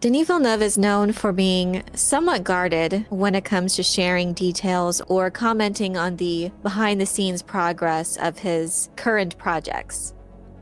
Denis Villeneuve is known for being somewhat guarded when it comes to sharing details or commenting on the behind-the-scenes progress of his current projects.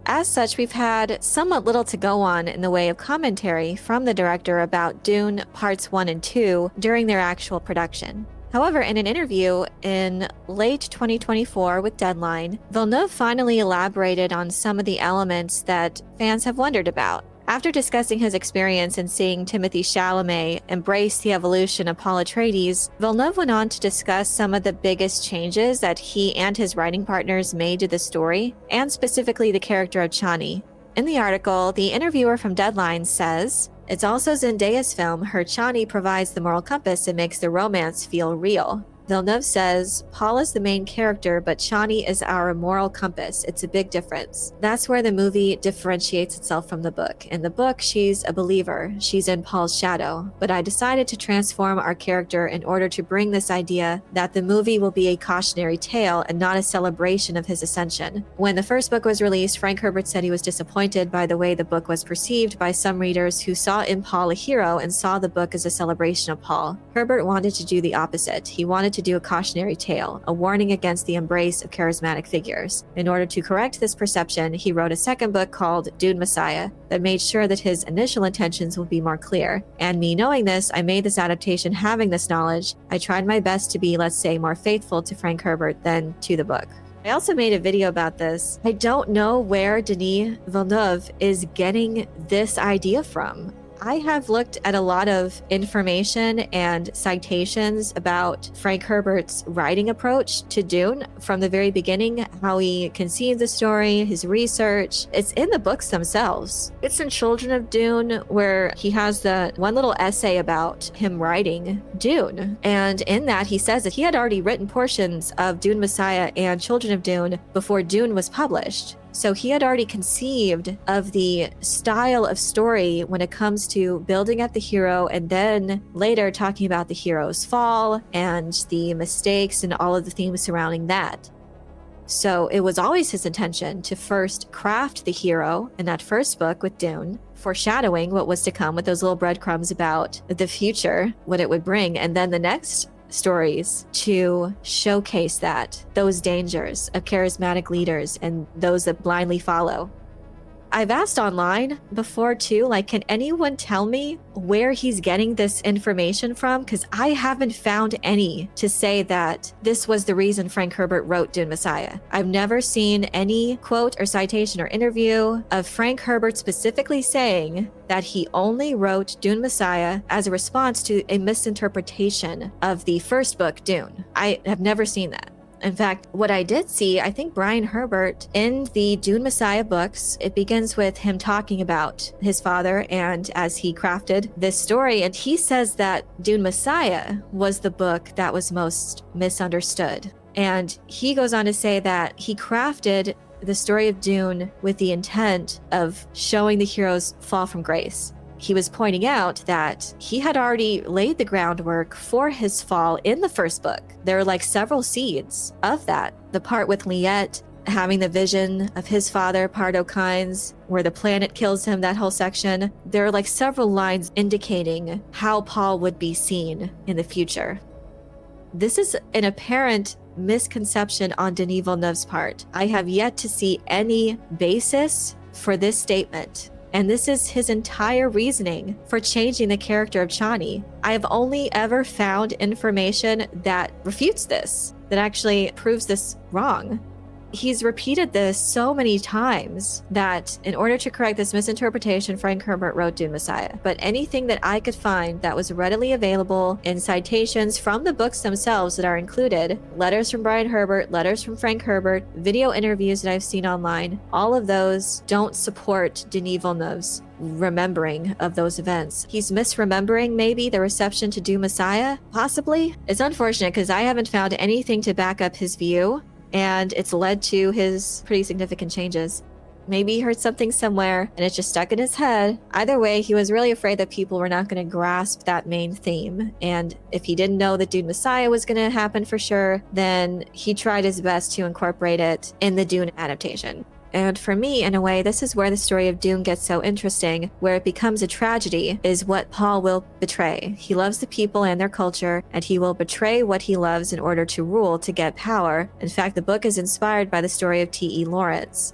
As such, we've had somewhat little to go on in the way of commentary from the director about Dune Parts 1 and 2 during their actual production. However, in an interview in late 2024 with Deadline, Villeneuve finally elaborated on some of the elements that fans have wondered about. After discussing his experience in seeing Timothée Chalamet embrace the evolution of Paul Atreides, Villeneuve went on to discuss some of the biggest changes that he and his writing partners made to the story, and specifically the character of Chani. In the article, the interviewer from Deadline says, "It's also Zendaya's film. Her Chani provides the moral compass and makes the romance feel real." Villeneuve says, "Paul is the main character, but Chani is our moral compass. It's a big difference. That's where the movie differentiates itself from the book. In the book, she's a believer. She's in Paul's shadow. But I decided to transform our character in order to bring this idea that the movie will be a cautionary tale and not a celebration of his ascension." When the first book was released, Frank Herbert said he was disappointed by the way the book was perceived by some readers who saw in Paul a hero and saw the book as a celebration of Paul. Herbert wanted to do the opposite. He wanted to do a cautionary tale, a warning against the embrace of charismatic figures. In order to correct this perception, he wrote a second book called Dune Messiah that made sure that his initial intentions would be more clear. And me knowing this, I made this adaptation having this knowledge. I tried my best to be, let's say, more faithful to Frank Herbert than to the book. I also made a video about this. I don't know where Denis Villeneuve is getting this idea from. I have looked at a lot of information and citations about Frank Herbert's writing approach to Dune from the very beginning, how he conceived the story, his research. It's in the books themselves. It's in Children of Dune, where he has the one little essay about him writing Dune. And in that, he says that he had already written portions of Dune Messiah and Children of Dune before Dune was published. So he had already conceived of the style of story when it comes to building up the hero and then later talking about the hero's fall and the mistakes and all of the themes surrounding that. So it was always his intention to first craft the hero in that first book with Dune, foreshadowing what was to come with those little breadcrumbs about the future, what it would bring, and then the next stories to showcase those dangers of charismatic leaders and those that blindly follow. I've asked online before too, can anyone tell me where he's getting this information from? Because I haven't found any to say that this was the reason Frank Herbert wrote Dune Messiah. I've never seen any quote or citation or interview of Frank Herbert specifically saying that he only wrote Dune Messiah as a response to a misinterpretation of the first book, Dune. I have never seen that. In fact, what I did see, I think Brian Herbert in the Dune Messiah books, it begins with him talking about his father and as he crafted this story. And he says that Dune Messiah was the book that was most misunderstood. And he goes on to say that he crafted the story of Dune with the intent of showing the hero's fall from grace. He was pointing out that he had already laid the groundwork for his fall in the first book. There are several seeds of that. The part with Liette having the vision of his father, Pardo Kynes, where the planet kills him, that whole section. There are several lines indicating how Paul would be seen in the future. This is an apparent misconception on Denis Villeneuve's part. I have yet to see any basis for this statement. And this is his entire reasoning for changing the character of Chani. I have only ever found information that refutes this, that actually proves this wrong. He's repeated this so many times that in order to correct this misinterpretation, Frank Herbert wrote Dune Messiah. But anything that I could find that was readily available in citations from the books themselves that are included, letters from Brian Herbert, letters from Frank Herbert, video interviews that I've seen online, all of those don't support Denis Villeneuve's remembering of those events. He's misremembering maybe the reception to Dune Messiah, possibly. It's unfortunate because I haven't found anything to back up his view, and it's led to his pretty significant changes. Maybe he heard something somewhere and it's just stuck in his head. Either way, he was really afraid that people were not going to grasp that main theme. And if he didn't know that Dune Messiah was going to happen for sure, then he tried his best to incorporate it in the Dune adaptation. And for me, in a way, this is where the story of Dune gets so interesting, where it becomes a tragedy, is what Paul will betray. He loves the people and their culture, and he will betray what he loves in order to rule, to get power. In fact, the book is inspired by the story of T.E. Lawrence.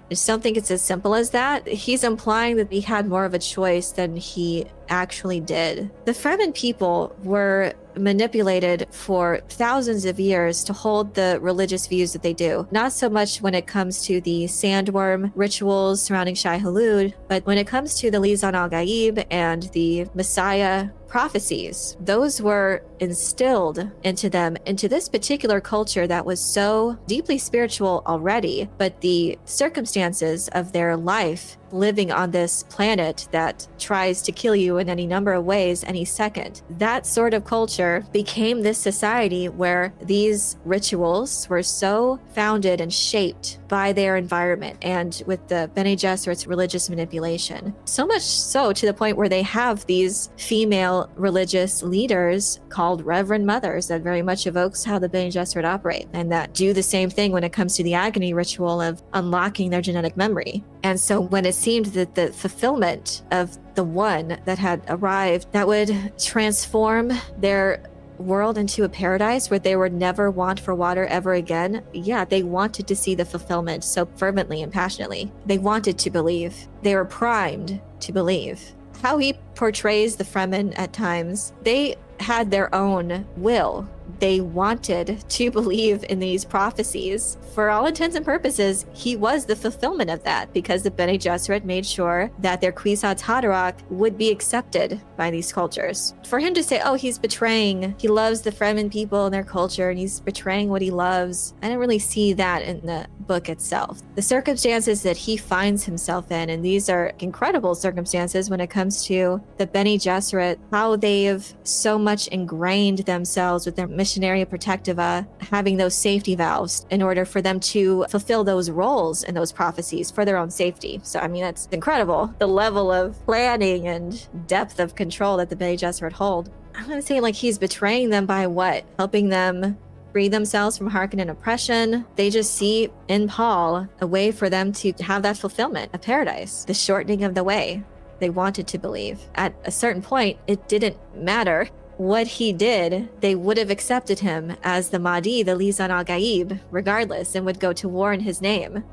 I just don't think it's as simple as that. He's implying that he had more of a choice than he actually did. The Fremen people were manipulated for thousands of years to hold the religious views that they do. Not so much when it comes to the sandworm rituals surrounding Shai Hulud, but when it comes to the Lisan al-Gaib and the Messiah prophecies, those were instilled into them, into this particular culture that was so deeply spiritual already, but the circumstances of their life living on this planet that tries to kill you in any number of ways any second. That sort of culture became this society where these rituals were so founded and shaped by their environment and with the Bene Gesserit's religious manipulation. So much so to the point where they have these female religious leaders called Reverend Mothers that very much evokes how the Bene Gesserit operate, and that do the same thing when it comes to the agony ritual of unlocking their genetic memory. And so when it seemed that the fulfillment of the one that had arrived that would transform their world into a paradise where they would never want for water ever again, yeah, they wanted to see the fulfillment so fervently and passionately. They wanted to believe. They were primed to believe. How he portrays the Fremen at times, they had their own will. They wanted to believe in these prophecies. For all intents and purposes, he was the fulfillment of that because the Bene Gesserit made sure that their Kwisatz Haderach would be accepted by these cultures. For him to say, oh, he's betraying, he loves the Fremen people and their culture and he's betraying what he loves, I didn't really see that in the book itself. The circumstances that he finds himself in, and these are incredible circumstances when it comes to the Bene Gesserit, how they've so much ingrained themselves with their missionary protectiva, having those safety valves in order for them to fulfill those roles in those prophecies for their own safety. So, I mean, that's incredible. The level of planning and depth of control that the Bene Gesserit hold. I'm going to say like he's betraying them by what? Helping them free themselves from Harkonnen oppression. They just see in Paul a way for them to have that fulfillment, a paradise, the shortening of the way they wanted to believe. At a certain point, it didn't matter what he did. They would have accepted him as the Mahdi, the Lisan al-Gaib, regardless, and would go to war in his name.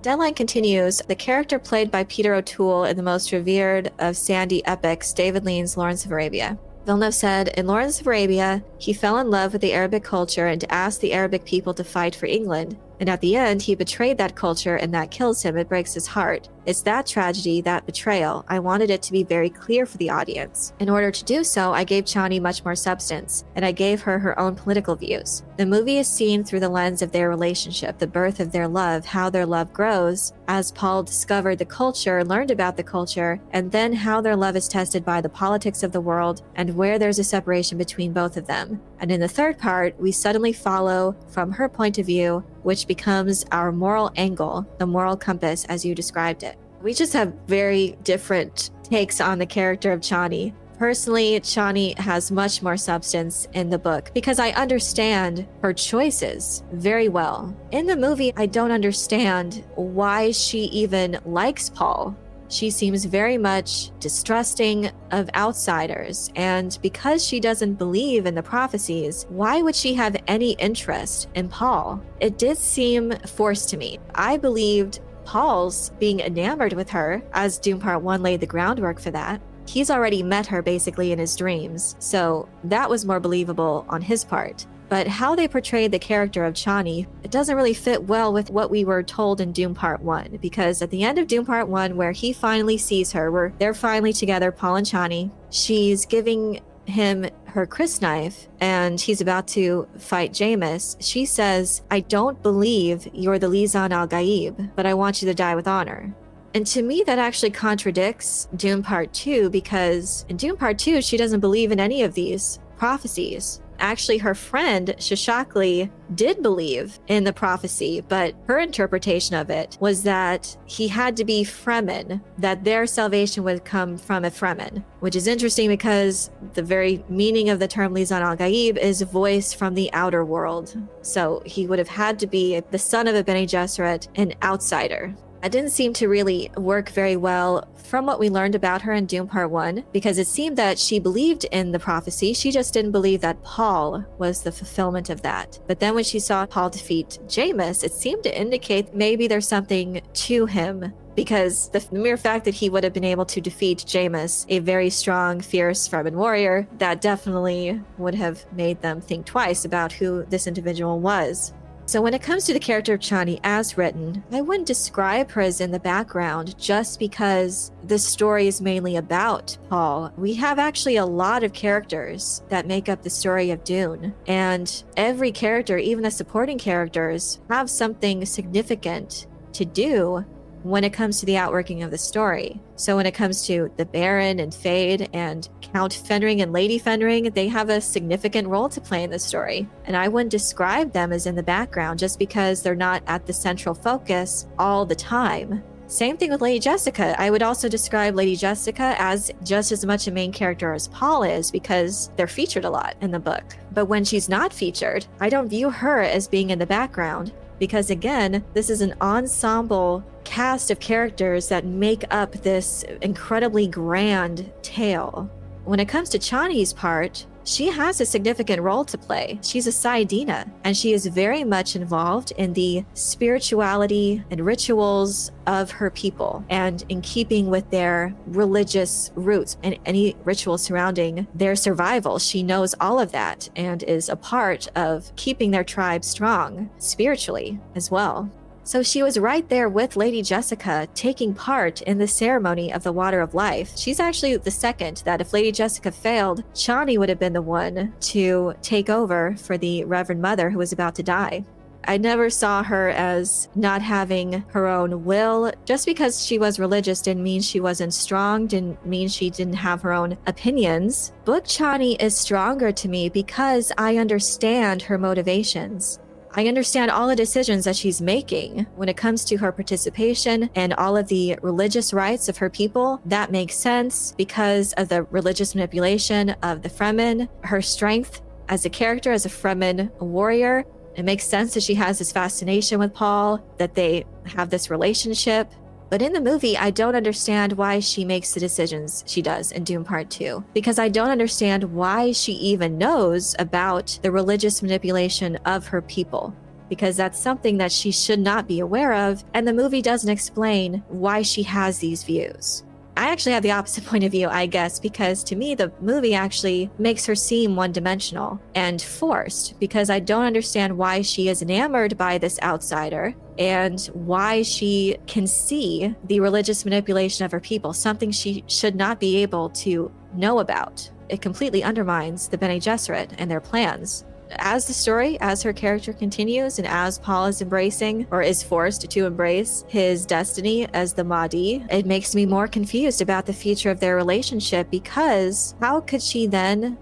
Deadline continues, the character played by Peter O'Toole in the most revered of Sandy epics, David Lean's Lawrence of Arabia. Villeneuve said, in Lawrence of Arabia, he fell in love with the Arabic culture and asked the Arabic people to fight for England. And at the end, he betrayed that culture and that kills him. It breaks his heart. It's that tragedy, that betrayal. I wanted it to be very clear for the audience. In order to do so, I gave Chani much more substance, and I gave her her own political views. The movie is seen through the lens of their relationship, the birth of their love, how their love grows, as Paul discovered the culture, learned about the culture, and then how their love is tested by the politics of the world and where there's a separation between both of them. And in the third part, we suddenly follow from her point of view, which becomes our moral angle, the moral compass as you described it. We just have very different takes on the character of Chani. Personally, Chani has much more substance in the book because I understand her choices very well. In the movie, I don't understand why she even likes Paul. She seems very much distrusting of outsiders, and because she doesn't believe in the prophecies, why would she have any interest in Paul? It did seem forced to me. I believed Paul's being enamored with her, as Dune Part 1 laid the groundwork for that. He's already met her basically in his dreams, so that was more believable on his part. But how they portrayed the character of Chani, it doesn't really fit well with what we were told in Dune Part 1, because at the end of Dune Part 1, where he finally sees her, where they're finally together, Paul and Chani, she's giving him her crysknife and he's about to fight Jameis. She says, I don't believe you're the Lisan al-Gaib, but I want you to die with honor. And to me, that actually contradicts Dune Part 2, because in Dune Part 2, she doesn't believe in any of these prophecies. Actually, her friend Shishakli did believe in the prophecy, but her interpretation of it was that he had to be Fremen, that their salvation would come from a Fremen, which is interesting because the very meaning of the term Lisan al-Gaib is voice from the outer world. So he would have had to be the son of a Bene Gesserit, an outsider. That didn't seem to really work very well from what we learned about her in Dune Part 1, because it seemed that she believed in the prophecy, she just didn't believe that Paul was the fulfillment of that. But then when she saw Paul defeat Jameis, it seemed to indicate maybe there's something to him, because the mere fact that he would have been able to defeat Jameis, a very strong, fierce Fremen warrior, that definitely would have made them think twice about who this individual was. So when it comes to the character of Chani as written, I wouldn't describe her as in the background just because the story is mainly about Paul. We have actually a lot of characters that make up the story of Dune, and every character, even the supporting characters, have something significant to do when it comes to the outworking of the story. So when it comes to the Baron and Fade and Count Fenring and Lady Fenring, they have a significant role to play in the story. And I wouldn't describe them as in the background just because they're not at the central focus all the time. Same thing with Lady Jessica. I would also describe Lady Jessica as just as much a main character as Paul is because they're featured a lot in the book. But when she's not featured, I don't view her as being in the background because, again, this is an ensemble cast of characters that make up this incredibly grand tale. When it comes to Chani's part, she has a significant role to play. She's a Saiyadina, and she is very much involved in the spirituality and rituals of her people, and in keeping with their religious roots and any rituals surrounding their survival. She knows all of that and is a part of keeping their tribe strong spiritually as well. So she was right there with Lady Jessica, taking part in the ceremony of the Water of Life. She's actually the second that if Lady Jessica failed, Chani would have been the one to take over for the Reverend Mother who was about to die. I never saw her as not having her own will. Just because she was religious didn't mean she wasn't strong, didn't mean she didn't have her own opinions. Book Chani is stronger to me because I understand her motivations. I understand all the decisions that she's making when it comes to her participation and all of the religious rites of her people. That makes sense because of the religious manipulation of the Fremen, her strength as a character, as a Fremen warrior. It makes sense that she has this fascination with Paul, that they have this relationship. But in the movie, I don't understand why she makes the decisions she does in Dune Part 2, because I don't understand why she even knows about the religious manipulation of her people, because that's something that she should not be aware of, and the movie doesn't explain why she has these views. I actually have the opposite point of view, I guess, because to me, the movie actually makes her seem one-dimensional and forced, because I don't understand why she is enamored by this outsider and why she can see the religious manipulation of her people, something she should not be able to know about. It completely undermines the Bene Gesserit and their plans. As the story, as her character continues, and as Paul is embracing, or is forced to embrace, his destiny as the Mahdi, it makes me more confused about the future of their relationship, because how could she then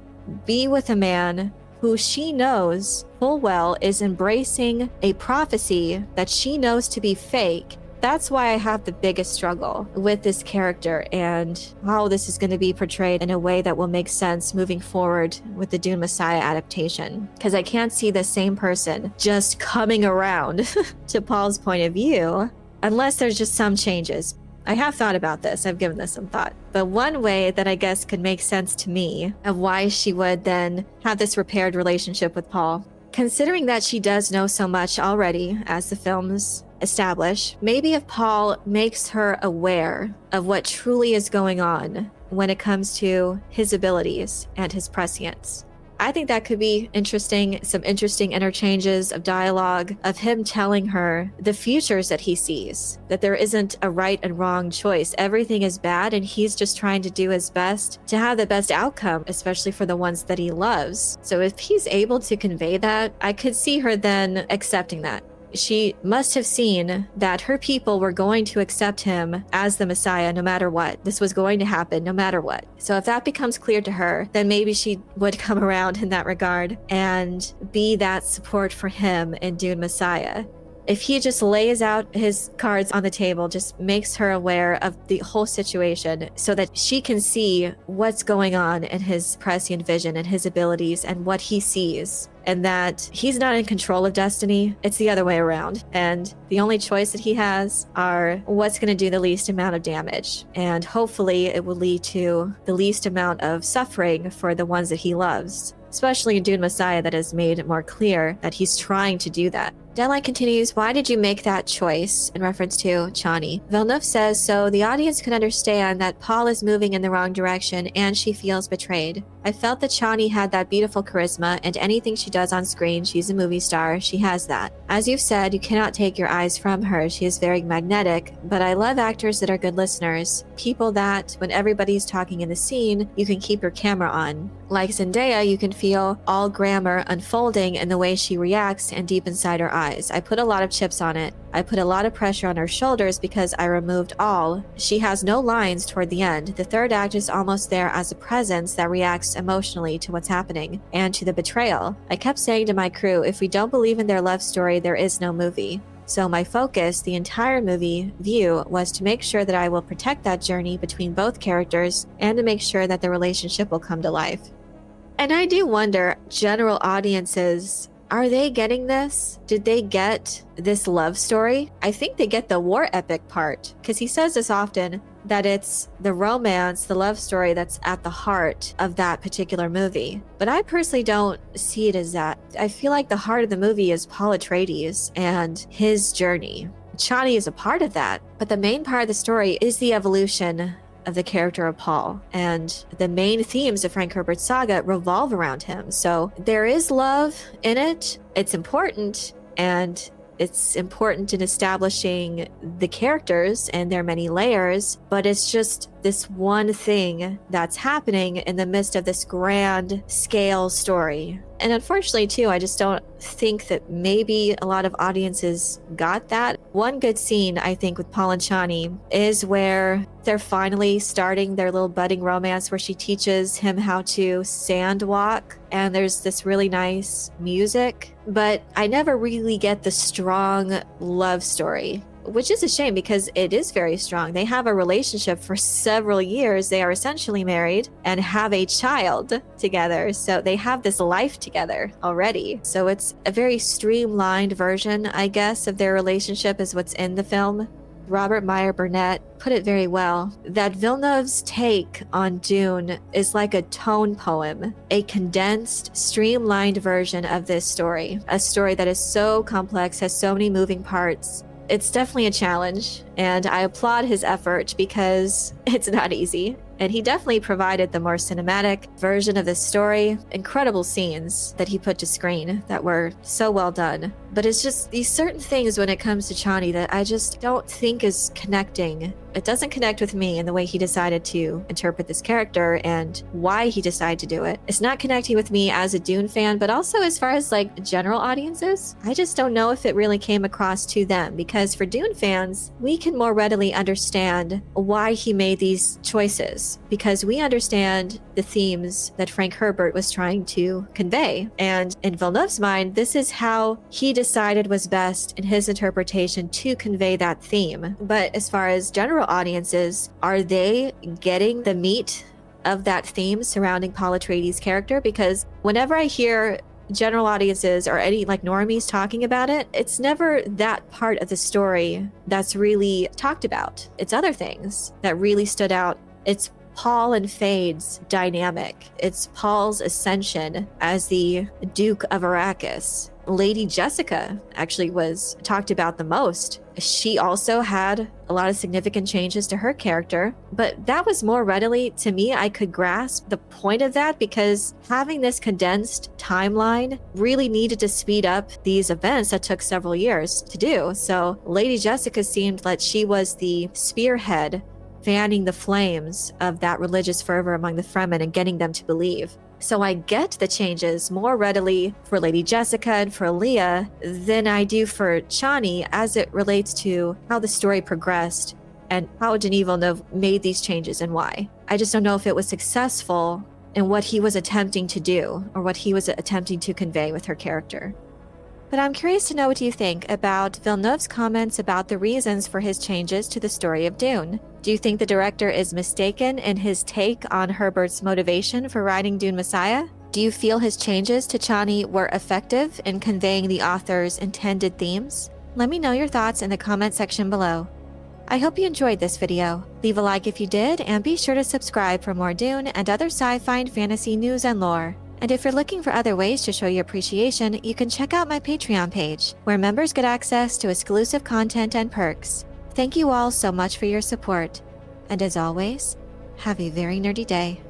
be with a man who she knows full well is embracing a prophecy that she knows to be fake? That's why I have the biggest struggle with this character and how this is going to be portrayed in a way that will make sense moving forward with the Dune Messiah adaptation. Because I can't see the same person just coming around to Paul's point of view unless there's just some changes. I have thought about this. I've given this some thought. But one way that I guess could make sense to me of why she would then have this repaired relationship with Paul, considering that she does know so much already as the films establish, maybe if Paul makes her aware of what truly is going on when it comes to his abilities and his prescience. I think that could be interesting, some interesting interchanges of dialogue of him telling her the futures that he sees, that there isn't a right and wrong choice. Everything is bad and he's just trying to do his best to have the best outcome, especially for the ones that he loves. So if he's able to convey that, I could see her then accepting that. She must have seen that her people were going to accept him as the Messiah no matter what. This was going to happen no matter what. So if that becomes clear to her, then maybe she would come around in that regard and be that support for him in Dune Messiah. If he just lays out his cards on the table, just makes her aware of the whole situation so that she can see what's going on in his prescient vision and his abilities and what he sees, and that he's not in control of destiny, it's the other way around. And the only choice that he has are what's going to do the least amount of damage. And hopefully it will lead to the least amount of suffering for the ones that he loves, especially in Dune Messiah that has made it more clear that he's trying to do that. Deadline continues, why did you make that choice? In reference to Chani. Villeneuve says, so the audience can understand that Paul is moving in the wrong direction and she feels betrayed. I felt that Chani had that beautiful charisma, and anything she does on screen, she's a movie star, she has that. As you've said, you cannot take your eyes from her. She is very magnetic, but I love actors that are good listeners. People that, when everybody's talking in the scene, you can keep your camera on. Like Zendaya, you can feel all grammar unfolding in the way she reacts and deep inside her eyes. I put a lot of chips on it. I put a lot of pressure on her shoulders because I removed all. She has no lines toward the end. The third act is almost there as a presence that reacts emotionally to what's happening and to the betrayal. I kept saying to my crew, if we don't believe in their love story, there is no movie. So my focus, the entire movie view, was to make sure that I will protect that journey between both characters and to make sure that the relationship will come to life. And I do wonder, general audiences, are they getting this? Did they get this love story? I think they get the war epic part, because he says this often, that it's the romance, the love story that's at the heart of that particular movie. But I personally don't see it as that. I feel like the heart of the movie is Paul Atreides and his journey. Chani is a part of that, but the main part of the story is the evolution of the character of Paul, and the main themes of Frank Herbert's saga revolve around him. So there is love in it. It's important, and it's important in establishing the characters and their many layers, but it's just this one thing that's happening in the midst of this grand scale story. And unfortunately, too, I just don't think that maybe a lot of audiences got that. One good scene, I think, with Paul and Chani is where they're finally starting their little budding romance, where she teaches him how to sand walk, and there's this really nice music. But I never really get the strong love story, which is a shame because it is very strong. They have a relationship for several years. They are essentially married and have a child together. So they have this life together already. So it's a very streamlined version, I guess, of their relationship is what's in the film. Robert Meyer Burnett put it very well, that Villeneuve's take on Dune is like a tone poem, a condensed, streamlined version of this story, a story that is so complex, has so many moving parts. It's definitely a challenge, and I applaud his effort because it's not easy. And he definitely provided the more cinematic version of this story. Incredible scenes that he put to screen that were so well done. But it's just these certain things when it comes to Chani that I just don't think is connecting. It doesn't connect with me in the way he decided to interpret this character and why he decided to do it. It's not connecting with me as a Dune fan, but also as far as like general audiences, I just don't know if it really came across to them, because for Dune fans, we can more readily understand why he made these choices, because we understand the themes that Frank Herbert was trying to convey. And in Villeneuve's mind, this is how he decided was best in his interpretation to convey that theme. But as far as general audiences, are they getting the meat of that theme surrounding Paul Atreides' character? Because whenever I hear general audiences or any like normies talking about it, it's never that part of the story that's really talked about. It's other things that really stood out. It's Paul and Fade's dynamic. It's Paul's ascension as the Duke of Arrakis. Lady Jessica actually was talked about the most. She also had a lot of significant changes to her character, but that was more readily, to me, I could grasp the point of that, because having this condensed timeline really needed to speed up these events that took several years to do. So Lady Jessica seemed like she was the spearhead fanning the flames of that religious fervor among the Fremen and getting them to believe. So I get the changes more readily for Lady Jessica and for Leah than I do for Chani as it relates to how the story progressed and how Denis Villeneuve made these changes and why. I just don't know if it was successful in what he was attempting to do or what he was attempting to convey with her character. But I'm curious to know what you think about Villeneuve's comments about the reasons for his changes to the story of Dune. Do you think the director is mistaken in his take on Herbert's motivation for writing Dune Messiah? Do you feel his changes to Chani were effective in conveying the author's intended themes? Let me know your thoughts in the comment section below. I hope you enjoyed this video. Leave a like if you did, and be sure to subscribe for more Dune and other sci-fi and fantasy news and lore. And if you're looking for other ways to show your appreciation, you can check out my Patreon page, where members get access to exclusive content and perks. Thank you all so much for your support. And as always, have a very nerdy day.